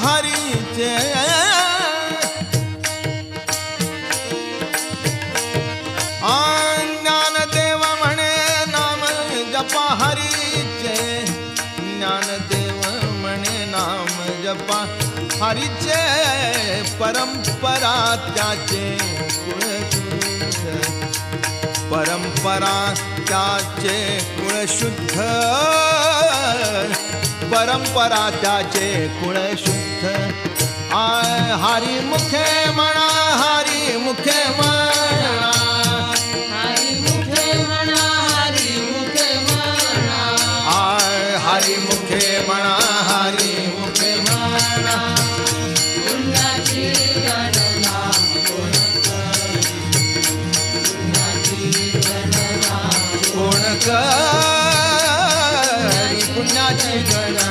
हरीचे ज्ञानदेव म्हणे नाम जपा हरीचे ज्ञानदेव म्हणे नाम जपा हरीचे परंपरा त्याचे कुळशुद्ध परंपरा त्याचे कुळशुद्ध परंपरा त्याचे कुळशुद्ध हरी मुखे म्हणा हरी मुखे म्हणा